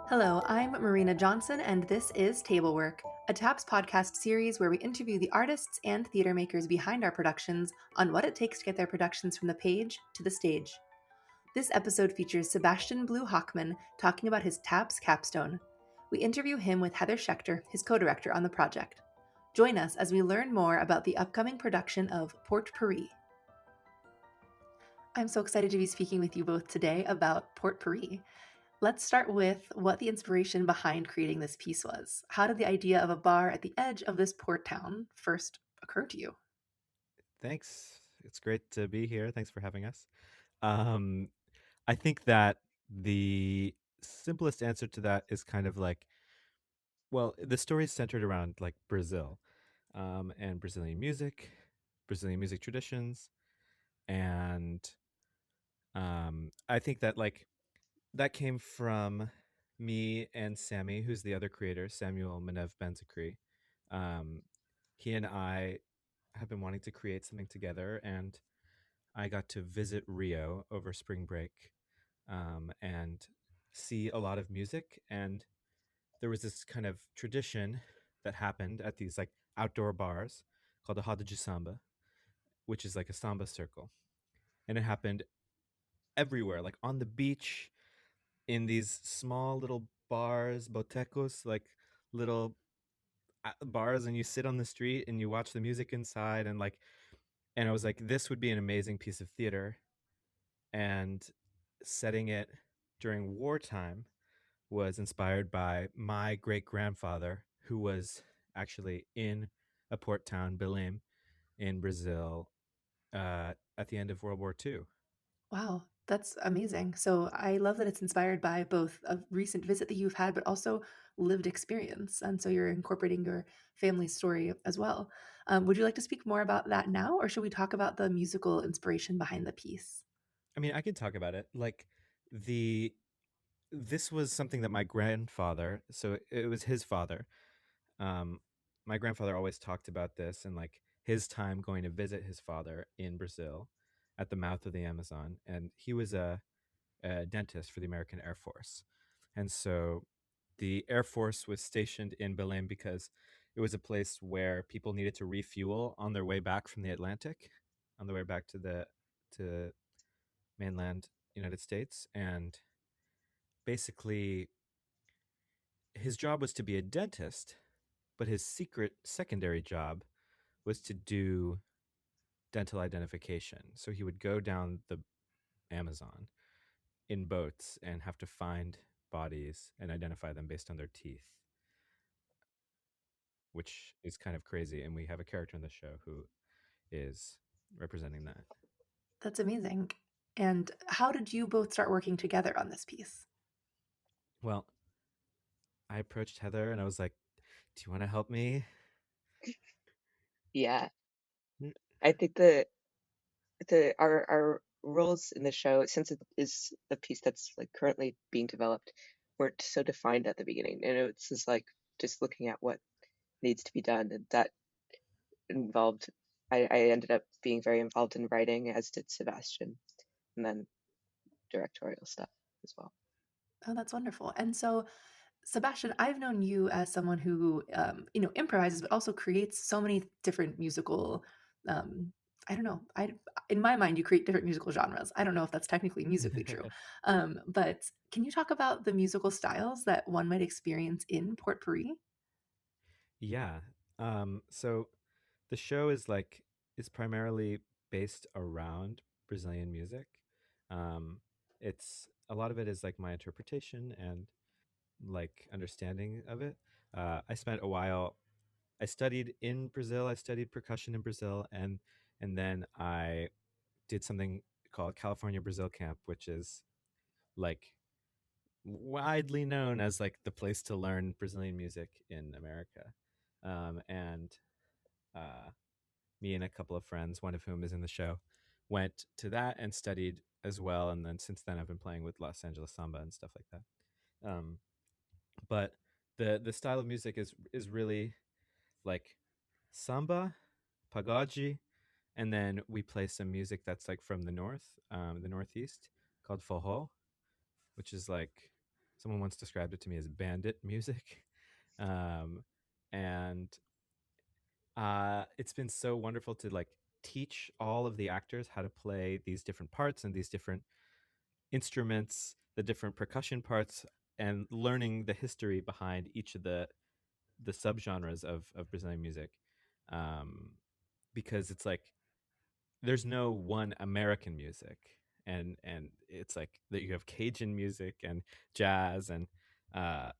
Hello, I'm Marina Johnson, and this is TABLEWORK, a TAPS podcast series where we interview the artists and theater makers behind our productions on what it takes to get their productions from the page to the stage. This episode features Sebastian Blue Hochman talking about his TAPS capstone. We interview him with Heather Schechter, his co-director on the project. Join us as we learn more about the upcoming production of Port-Pourri. I'm so excited to be speaking with you both today about Port-Pourri. Let's start with what the inspiration behind creating this piece was. How did the idea of a bar at the edge of this port town first occur to you? Thanks. It's great to be here. Thanks for having us. Um, I think that the simplest answer to that is kind of like, well, the story is centered around like Brazil, and Brazilian music traditions, and I think that like that came from me and Sammy, who's the other creator, Samuel Menev Benzakri. Um, he and I have been wanting to create something together, and I got to visit Rio over spring break, and see a lot of music. And there was this kind of tradition that happened at these like outdoor bars called a roda de samba, which is like a samba circle. And it happened everywhere, like on the beach, in these small little bars, botecos, like little bars, and you sit on the street and you watch the music inside. And I was like, this would be an amazing piece of theater. And setting it during wartime was inspired by my great grandfather, who was actually in a port town, Belém, in Brazil, at the end of World War II. Wow, that's amazing. So I love that it's inspired by both a recent visit that you've had, but also lived experience. And so you're incorporating your family's story as well. Would you like to speak more about that now, or should we talk about the musical inspiration behind the piece? I mean, I could talk about it. Like the this was something that my grandfather, so it was his father. Um, my grandfather always talked about this and like his time going to visit his father in Brazil at the mouth of the Amazon, and he was a dentist for the American Air Force. And so the Air Force was stationed in Belém because it was a place where people needed to refuel on their way back from the Atlantic, on their way back to mainland United States. And basically, his job was to be a dentist, but his secret secondary job was to do dental identification. So he would go down the Amazon in boats and have to find bodies and identify them based on their teeth, which is kind of crazy. And we have a character in the show who is representing that. That's amazing. And how did you both start working together on this piece? Well, I approached Heather and I was like, "Do you want to help me?" Yeah, I think the our roles in the show, since it is a piece that's like currently being developed, weren't so defined at the beginning, and it's just like just looking at what needs to be done, and that involved. I ended up being very involved in writing, as did Sebastian, and then directorial stuff as well. Oh, that's wonderful. And so Sebastian, I've known you as someone who, improvises, but also creates so many different musical. Um, I don't know. In my mind, you create different musical genres. I don't know if that's technically musically true, but can you talk about the musical styles that one might experience in Port-Pourri? Yeah. So the show is primarily based around Brazilian music. Um, it's a lot of it is like my interpretation and like understanding of it. I spent a while. I studied in Brazil. I studied percussion in Brazil, and then I did something called California Brazil Camp, which is like widely known as like the place to learn Brazilian music in America. And uh, Me and a couple of friends, one of whom is in the show, went to that and studied as well. And then since then, I've been playing with Los Angeles samba and stuff like that. But the style of music is really like samba, pagode, and then we play some music that's like from the north, the northeast, called forró, which is like someone once described it to me as bandit music. um, and it's been so wonderful to like teach all of the actors how to play these different parts and these different instruments, the different percussion parts, and learning the history behind each of the subgenres of Brazilian music. Um, because it's like there's no one American music, and it's like that you have Cajun music and jazz and uh,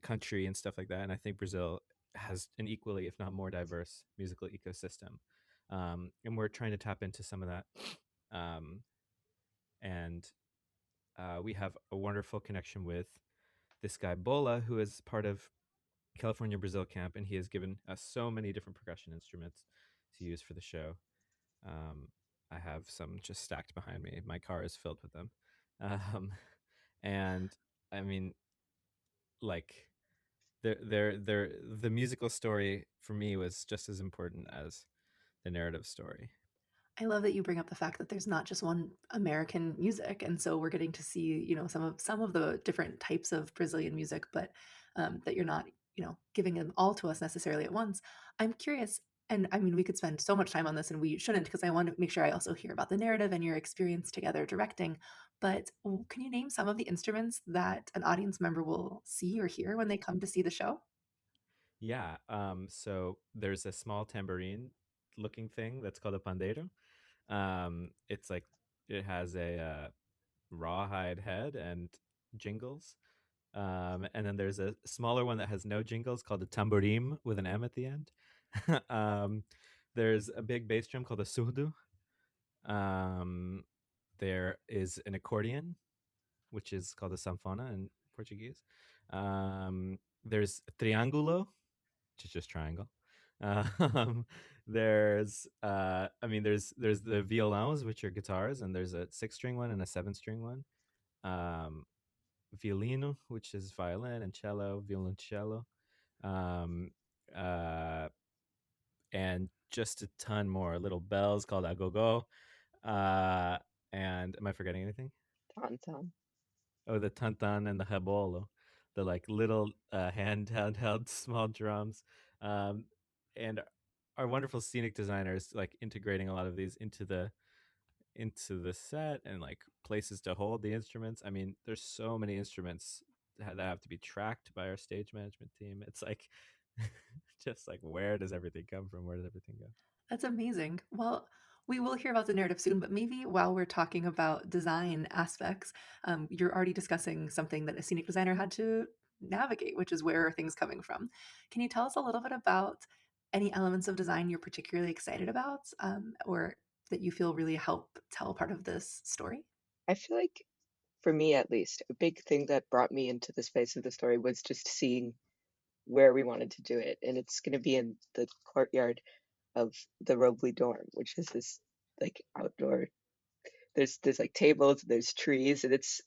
country and stuff like that. And I think Brazil has an equally, if not more, diverse musical ecosystem. And we're trying to tap into some of that. Um, and we have a wonderful connection with this guy Bola, who is part of California Brazil Camp, and he has given us so many different percussion instruments to use for the show. Um, I have some just stacked behind me. My car is filled with them, um, and I mean, like, the musical story for me was just as important as the narrative story. I love that you bring up the fact that there's not just one American music, and so we're getting to see, some of the different types of Brazilian music, but that you're not, giving them all to us necessarily at once. I'm curious, and I mean, we could spend so much time on this, and we shouldn't, because I want to make sure I also hear about the narrative and your experience together directing. But can you name some of the instruments that an audience member will see or hear when they come to see the show? Yeah. So there's a small tambourine looking thing that's called a pandeiro. It's like it has a rawhide head and jingles. And then there's a smaller one that has no jingles called a tamborim with an M at the end. um, there's a big bass drum called a surdo. Um, there is an accordion, which is called a sanfona in Portuguese. There's triangulo, which is just triangle. Um, there's the violons, which are guitars, and there's a 6 string one and a 7 string one. Um, violino, which is violin, and cello, violoncello, um, uh, and just a ton more little bells called agogo. Uh, and am I forgetting anything? Tauntaun. Oh, the tantan and the rebolo, the like little handheld small drums, um, and our wonderful scenic designers like integrating a lot of these into the set and like places to hold the instruments. I mean, there's so many instruments that have to be tracked by our stage management team. It's like just like where does everything come from? Where does everything go? That's amazing. Well, we will hear about the narrative soon, but maybe while we're talking about design aspects, you're already discussing something that a scenic designer had to navigate, which is where are things coming from. Can you tell us a little bit about any elements of design you're particularly excited about, or that you feel really help tell part of this story? I feel like, for me at least, a big thing that brought me into the space of the story was just seeing where we wanted to do it. And it's going to be in the courtyard of the Robley dorm, which is this like outdoor. There's like tables, there's trees, and it's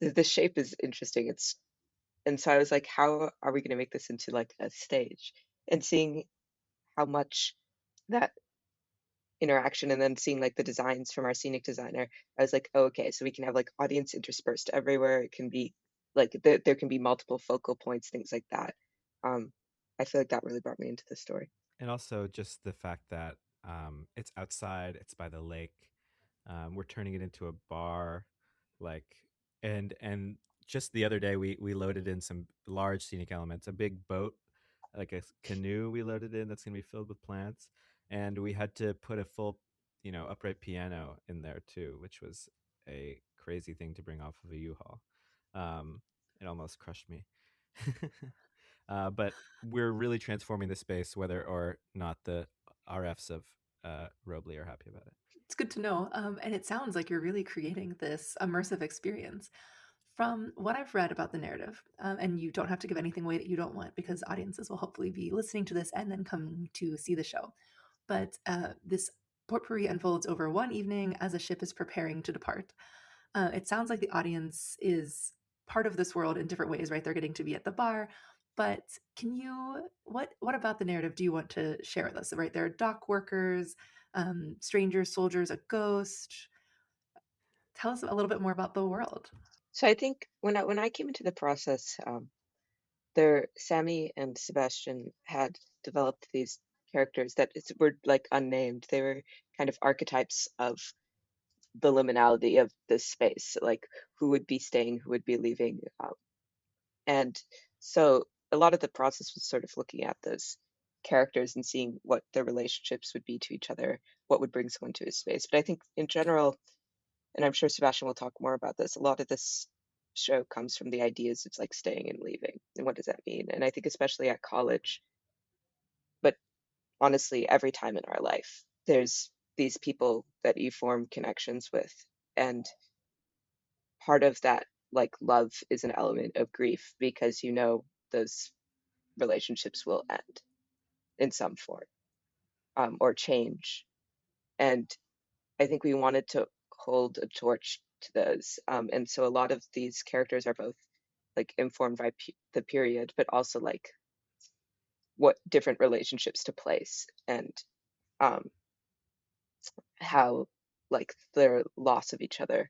the shape is interesting. And so I was like, how are we going to make this into like a stage? And seeing how much that interaction, and then seeing like the designs from our scenic designer, I was like, oh, okay, so we can have like audience interspersed everywhere. It can be like there can be multiple focal points, things like that. um I feel like that really brought me into the story. And also just the fact that it's outside, it's by the lake. We're turning it into a bar, like, and just the other day we loaded in some large scenic elements, a big boat, like a canoe we loaded in that's gonna be filled with plants, and we had to put a full, upright piano in there too, which was a crazy thing to bring off of a U-Haul. Um, it almost crushed me. But we're really transforming the space, whether or not the RFs of Robley are happy about it. It's good to know. And it sounds like you're really creating this immersive experience. From what I've read about the narrative, and you don't have to give anything away that you don't want because audiences will hopefully be listening to this and then coming to see the show. But this Port-Pourri unfolds over one evening as a ship is preparing to depart. It sounds like the audience is part of this world in different ways, right? They're getting to be at the bar. But what about the narrative do you want to share with us? Right, there are dock workers, strangers, soldiers, a ghost. Tell us a little bit more about the world. So I think when I came into the process, there Sammy and Sebastian had developed these characters that were like unnamed. They were kind of archetypes of the liminality of this space, like who would be staying, who would be leaving. And so a lot of the process was sort of looking at those characters and seeing what their relationships would be to each other, what would bring someone to a space. But I think in general, and I'm sure Sebastian will talk more about this, a lot of this show comes from the ideas of like staying and leaving and what does that mean. And I think especially at college, but honestly every time in our life, there's these people that you form connections with, and part of that like love is an element of grief because you know those relationships will end in some form, or change. And I think we wanted to hold a torch to those. And so a lot of these characters are both like informed by the period, but also like what different relationships to place, and um, how like their loss of each other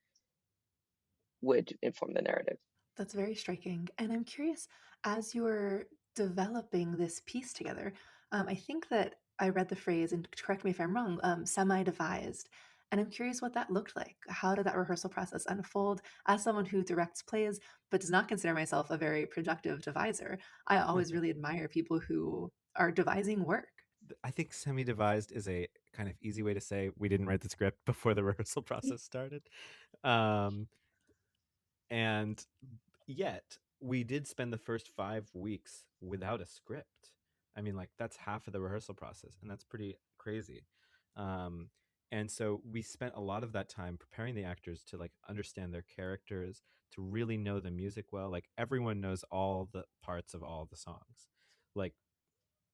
would inform the narrative. That's very striking. And I'm curious, as you were developing this piece together, I think that I read the phrase, and correct me if I'm wrong, semi devised. And I'm curious what that looked like. How did that rehearsal process unfold? As someone who directs plays, but does not consider myself a very productive deviser, I always really admire people who are devising work. I think semi-devised is a kind of easy way to say we didn't write the script before the rehearsal process started. Um, and yet we did spend the first 5 weeks without a script. I mean, like that's half of the rehearsal process, and that's pretty crazy. Um, and so we spent a lot of that time preparing the actors to like understand their characters, to really know the music well. Like everyone knows all the parts of all the songs. Like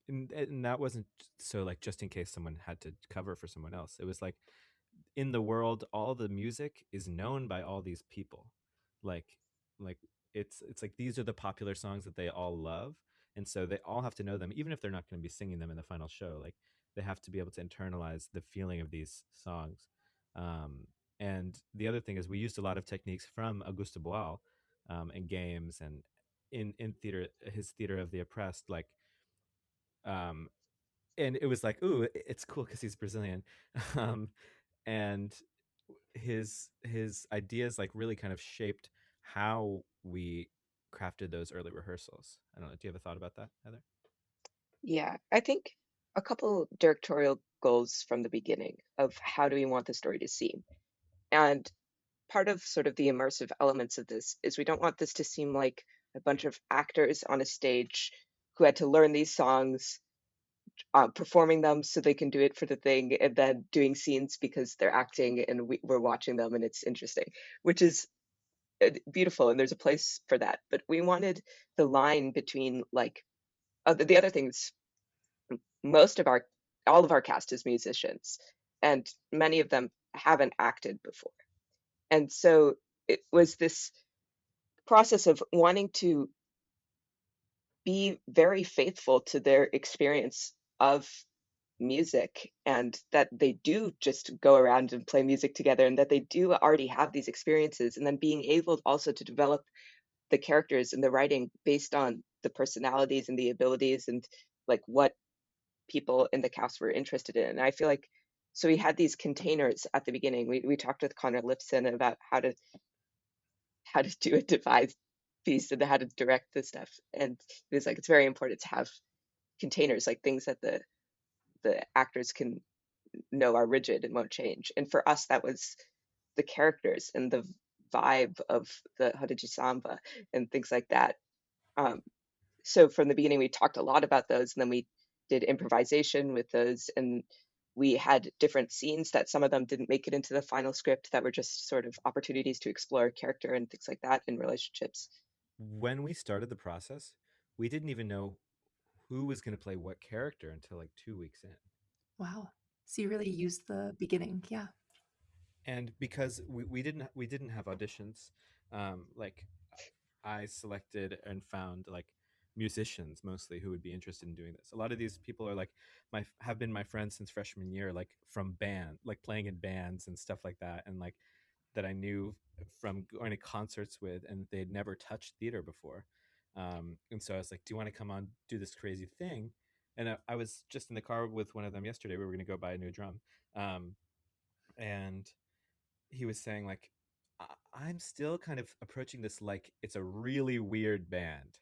and that wasn't so like just in case someone had to cover for someone else. It was like in the world all the music is known by all these people, like like it's like these are the popular songs that they all love, and so they all have to know them even if they're not going to be singing them in the final show. Like they have to be able to internalize the feeling of these songs. um, and the other thing is we used a lot of techniques from Auguste Boal, and games and in theater, his theater of the oppressed, like um, and it was like, ooh, it's cool because he's Brazilian. um, and his ideas like really kind of shaped how we crafted those early rehearsals. I don't know. Do you have a thought about that, Heather? Yeah, I think a couple directorial goals from the beginning of how do we want the story to seem. And part of sort of the immersive elements of this is we don't want this to seem like a bunch of actors on a stage who had to learn these songs, performing them so they can do it for the thing, and then doing scenes because they're acting and we're watching them and it's interesting, which is beautiful and there's a place for that. But we wanted the line between like the other things, most of our all of our cast is musicians, and many of them haven't acted before. And so it was this process of wanting to be very faithful to their experience of music, and that they do just go around and play music together, and that they do already have these experiences, and then being able also to develop the characters and the writing based on the personalities and the abilities and like what people in the cast were interested in. And I feel like so we had these containers at the beginning. We talked with Connor Lipson about how to do a devised piece and how to direct this stuff. And it was like it's very important to have containers, like things that the actors can know are rigid and won't change. And for us, that was the characters and the vibe of the Hadiji Samba and things like that. Um, so from the beginning, we talked a lot about those, and then we did improvisation with those, and we had different scenes that some of them didn't make it into the final script that were just sort of opportunities to explore character and things like that in relationships. When we started the process, we didn't even know who was going to play what character until like 2 weeks in. Wow. So you really used the beginning. Yeah. And because we didn't have auditions, like I selected and found like musicians mostly who would be interested in doing this. A lot of these people are like my have been my friends since freshman year, like from band, like playing in bands and stuff like that. And like that I knew from going to concerts with, and they'd never touched theater before. And so I was like, "Do you want to come on, do this crazy thing?" And I was just in the car with one of them yesterday. We were going to go buy a new drum, um, and he was saying like, I'm still kind of approaching this like it's a really weird band.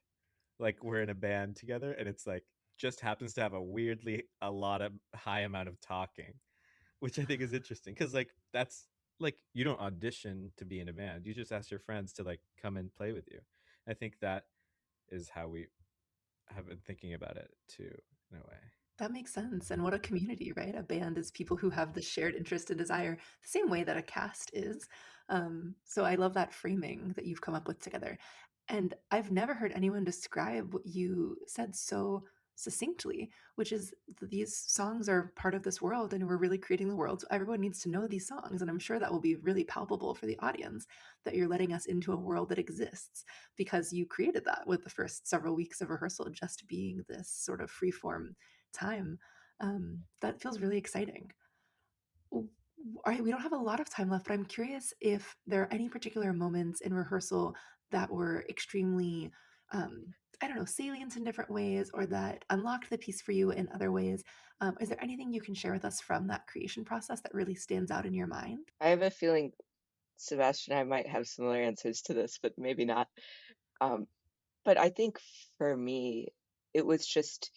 Like we're in a band together, and it's like just happens to have a lot of high amount of talking, which I think is interesting because like that's like you don't audition to be in a band. You just ask your friends to like come and play with you. I think that is how we have been thinking about it too, in a way. That makes sense. And what a community, right? A band is people who have the shared interest and desire the same way that a cast is. So I love that framing that you've come up with together. And I've never heard anyone describe what you said so succinctly, which is that these songs are part of this world and we're really creating the world. So everyone needs to know these songs. And I'm sure that will be really palpable for the audience that you're letting us into a world that exists because you created that with the first several weeks of rehearsal, just being this sort of freeform time. That feels really exciting. All right, we don't have a lot of time left, but I'm curious if there are any particular moments in rehearsal that were extremely, I don't know, salient in different ways or that unlocked the piece for you in other ways. Is there anything you can share with us from that creation process that really stands out in your mind? I have a feeling Sebastian and I might have similar answers to this, but maybe not. Um, but I think for me, it was just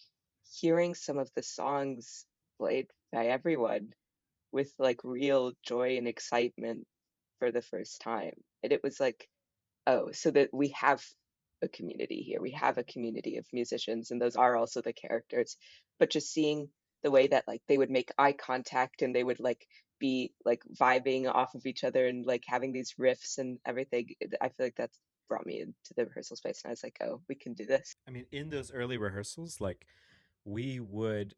hearing some of the songs played by everyone with like real joy and excitement for the first time. And it was like, oh, so that we have a community here. We have a community of musicians, and those are also the characters. But just seeing the way that like they would make eye contact and they would like be like vibing off of each other and like having these riffs and everything, I feel like that's brought me into the rehearsal space. And I was like, oh, we can do this. I mean, in those early rehearsals, like we would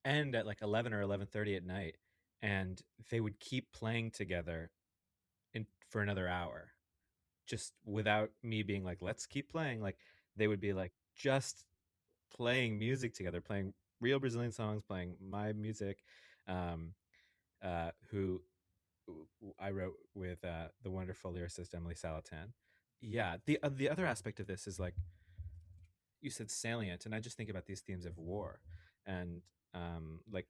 end at like 11 or 11:30 at night, and they would keep playing together for another hour, just without me being like, let's keep playing. Like they would be like just playing music together, playing real Brazilian songs, playing my music, um, who I wrote with the wonderful lyricist Emily Salatan. Yeah, the other aspect of this is like you said salient, and I just think about these themes of war, and like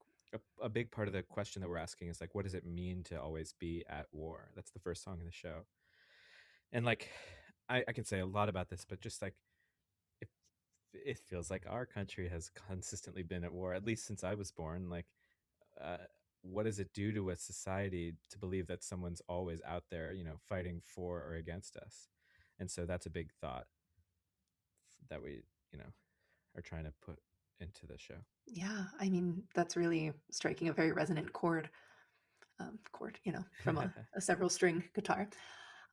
a big part of the question that we're asking is like, what does it mean to always be at war? That's the first song in the show, and like I can say a lot about this, but just like it, it feels like our country has consistently been at war, at least since I was born. Like, uh, what does it do to a society to believe that someone's always out there, fighting for or against us? And so that's a big thought that we, you know, are trying to put into the show. Yeah, I mean, that's really striking a very resonant chord, from a several string guitar.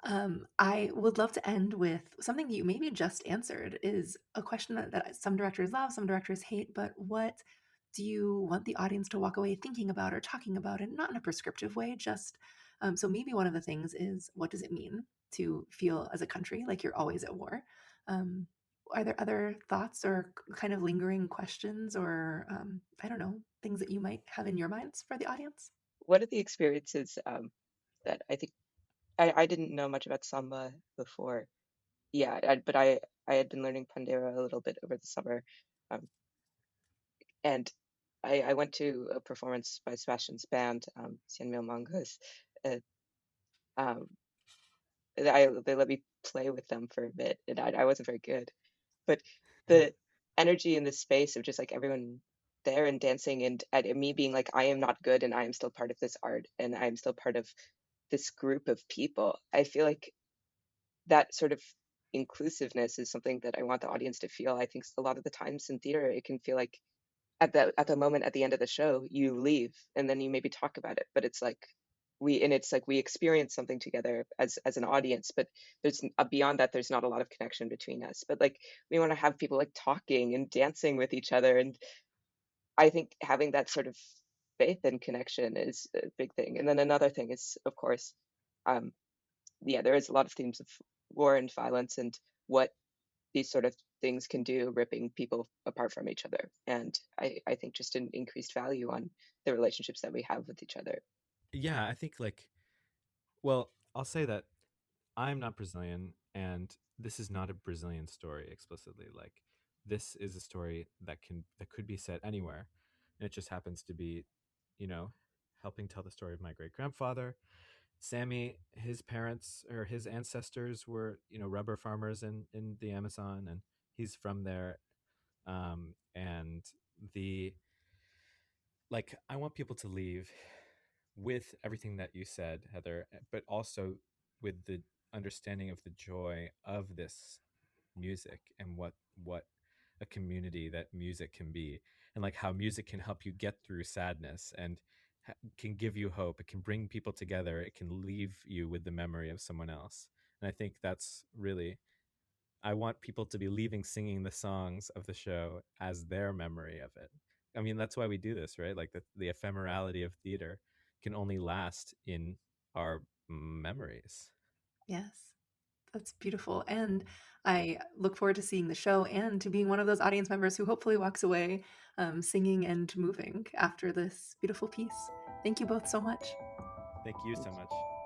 I would love to end with something that you maybe just answered is a question that some directors love, some directors hate, but what do you want the audience to walk away thinking about or talking about, and not in a prescriptive way, just so maybe one of the things is what does it mean to feel as a country like you're always at war? Um, are there other thoughts or kind of lingering questions or I don't know, things that you might have in your minds for the audience? One of the experiences that I think I didn't know much about samba before. Yeah, but I had been learning pandero a little bit over the summer, um, and I went to a performance by Sebastian's band, Cien Mil Mangas. Uh, um, they let me play with them for a bit, and I wasn't very good, but the energy in the space of just like everyone there and dancing and me being like I am not good and I am still part of this art and I am still part of this group of people. I feel like that sort of inclusiveness is something that I want the audience to feel. I think a lot of the times in theater it can feel like at the moment at the end of the show you leave and then you maybe talk about it, but it's like we experience something together as an audience, but there's beyond that there's not a lot of connection between us. But like we want to have people like talking and dancing with each other, and I think having that sort of faith and connection is a big thing. And then another thing is, of course, um, yeah, there is a lot of themes of war and violence and what these sort of things can do, ripping people apart from each other. And I think just an increased value on the relationships that we have with each other. Yeah, I think like, well, I'll say that I'm not Brazilian, and this is not a Brazilian story explicitly. Like, this is a story that could be set anywhere, and it just happens to be, you know, helping tell the story of my great grandfather. Sammy, his parents or his ancestors were, rubber farmers in the Amazon, and he's from there. And the like, I want people to leave with everything that you said, Heather, but also with the understanding of the joy of this music and what a community that music can be, and like how music can help you get through sadness and can give you hope. It can bring people together. It can leave you with the memory of someone else. And I think that's really, I want people to be leaving singing the songs of the show as their memory of it. I mean, that's why we do this, right? Like the ephemerality of theater can only last in our memories. Yes, that's beautiful. And I look forward to seeing the show and to being one of those audience members who hopefully walks away singing and moving after this beautiful piece. Thank you both so much. Thank you so much.